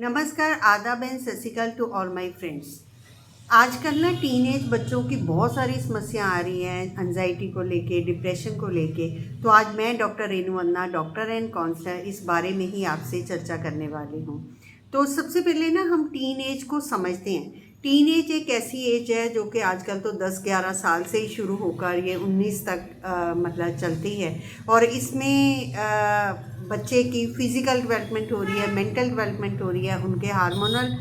नमस्कार, आदाब एंड सत श्री अकाल टू ऑल माय फ्रेंड्स। आजकल ना टीनेज बच्चों की बहुत सारी समस्या आ रही हैं एंजाइटी को लेके, डिप्रेशन को लेके। तो आज मैं doctor Renu Anna, doctor and counsellor, इस बारे में ही आपसे चर्चा करने वाली हूँ। तो सबसे पहले ना हम टीनेज को समझते हैं। टीनेज एक ऐसी एज है जो कि आजकल तो 10-11 साल से ही शुरू होकर ये 19 तक मतलब चलती है। और इसमें बच्चे की फ़िज़िकल डेवलपमेंट हो रही है, मेंटल डेवलपमेंट हो रही है, उनके हार्मोनल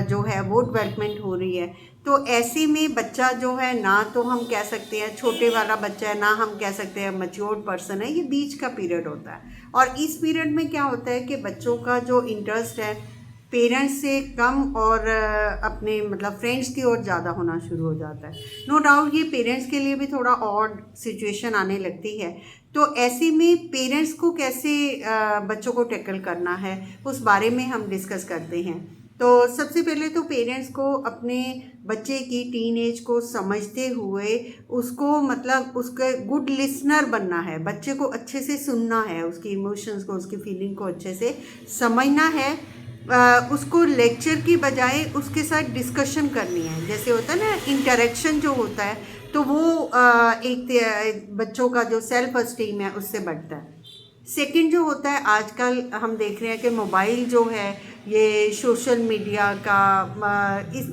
जो है वो डेवलपमेंट हो रही है। तो ऐसे में बच्चा जो है, ना तो हम कह सकते हैं छोटे वाला बच्चा है, ना हम कह सकते हैं मैच्योर्ड पर्सन है। ये बीच का पीरियड होता है। और इस पीरियड में क्या होता है कि बच्चों का जो इंटरेस्ट है पेरेंट्स से कम और अपने मतलब फ्रेंड्स की ओर ज़्यादा होना शुरू हो जाता है। नो डाउट ये पेरेंट्स के लिए भी थोड़ा ऑड सिचुएशन आने लगती है। तो ऐसे में पेरेंट्स को कैसे बच्चों को टैकल करना है, उस बारे में हम डिस्कस करते हैं। तो सबसे पहले तो पेरेंट्स को अपने बच्चे की टीन एज को समझते हुए उसको मतलब उसके गुड लिसनर बनना है। बच्चे को अच्छे से सुनना है, उसकी इमोशंस को, उसकी फीलिंग को अच्छे से समझना है। उसको लेक्चर की बजाय उसके साथ डिस्कशन करनी है। जैसे होता है ना, इंटरेक्शन जो होता है, तो वो एक बच्चों का जो सेल्फ एस्टीम है उससे बढ़ता है। सेकंड जो होता है, आजकल हम देख रहे हैं कि मोबाइल जो है, ये सोशल मीडिया का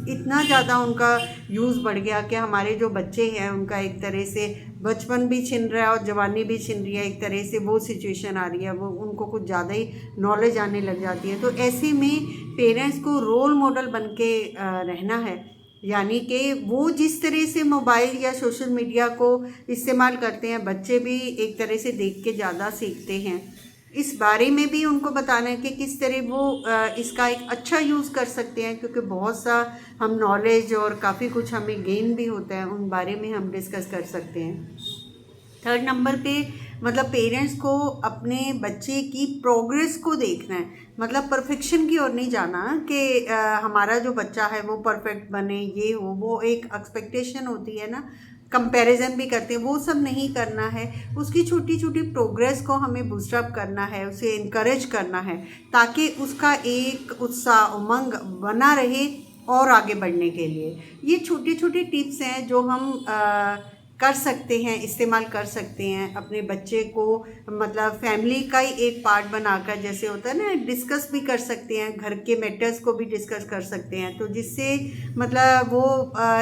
इतना ज़्यादा उनका यूज़ बढ़ गया कि हमारे जो बच्चे हैं उनका एक तरह से बचपन भी छिन रहा है और जवानी भी छिन रही है। एक तरह से वो सिचुएशन आ रही है, वो उनको कुछ ज़्यादा ही नॉलेज आने लग जाती है। तो ऐसे में पेरेंट्स को रोल मॉडल बन के रहना है। यानी कि वो जिस तरह से मोबाइल या सोशल मीडिया को इस्तेमाल करते हैं, बच्चे भी एक तरह से देख के ज़्यादा सीखते हैं। इस बारे में भी उनको बताना है कि किस तरह वो इसका एक अच्छा यूज़ कर सकते हैं, क्योंकि बहुत सा हम नॉलेज और काफ़ी कुछ हमें गेन भी होता है, उन बारे में हम डिस्कस कर सकते हैं। थर्ड नंबर पे मतलब पेरेंट्स को अपने बच्चे की प्रोग्रेस को देखना है। मतलब परफेक्शन की ओर नहीं जाना कि हमारा जो बच्चा है वो परफेक्ट बने, ये हो वो एक एक्सपेक्टेशन होती है ना, कंपैरिजन भी करते हैं, वो सब नहीं करना है। उसकी छोटी छोटी प्रोग्रेस को हमें बूस्टअप करना है, उसे इनकरेज करना है, ताकि उसका एक उत्साह, उमंग बना रहे और आगे बढ़ने के लिए। ये छोटे छोटे टिप्स हैं जो हम कर सकते हैं, इस्तेमाल कर सकते हैं अपने बच्चे को। मतलब फैमिली का ही एक पार्ट बनाकर, जैसे होता है ना, डिस्कस भी कर सकते हैं, घर के मैटर्स को भी डिस्कस कर सकते हैं। तो जिससे मतलब वो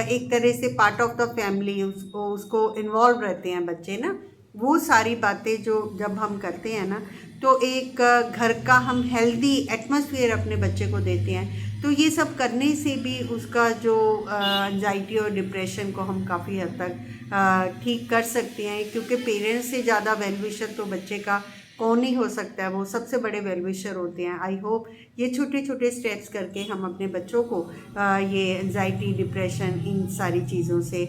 एक तरह से पार्ट ऑफ द फैमिली, उसको इन्वॉल्व रहते हैं बच्चे ना। वो सारी बातें जो जब हम करते हैं ना, तो एक घर का हम हेल्दी एटमॉस्फेयर अपने बच्चे को देते हैं। तो ये सब करने से भी उसका जो एंजाइटी और डिप्रेशन को हम काफ़ी हद तक ठीक कर सकते हैं। क्योंकि पेरेंट्स से ज़्यादा वेल विशर तो बच्चे का कौन ही हो सकता है, वो सबसे बड़े वेल विशर होते हैं। आई होप ये छोटे छोटे स्टेप्स करके हम अपने बच्चों को ये एंजाइटी, डिप्रेशन, इन सारी चीज़ों से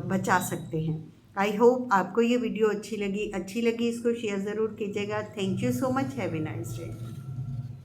बचा सकते हैं। आई होप आपको ये वीडियो अच्छी लगी इसको शेयर ज़रूर कीजिएगा। Thank you so much. Have a nice day.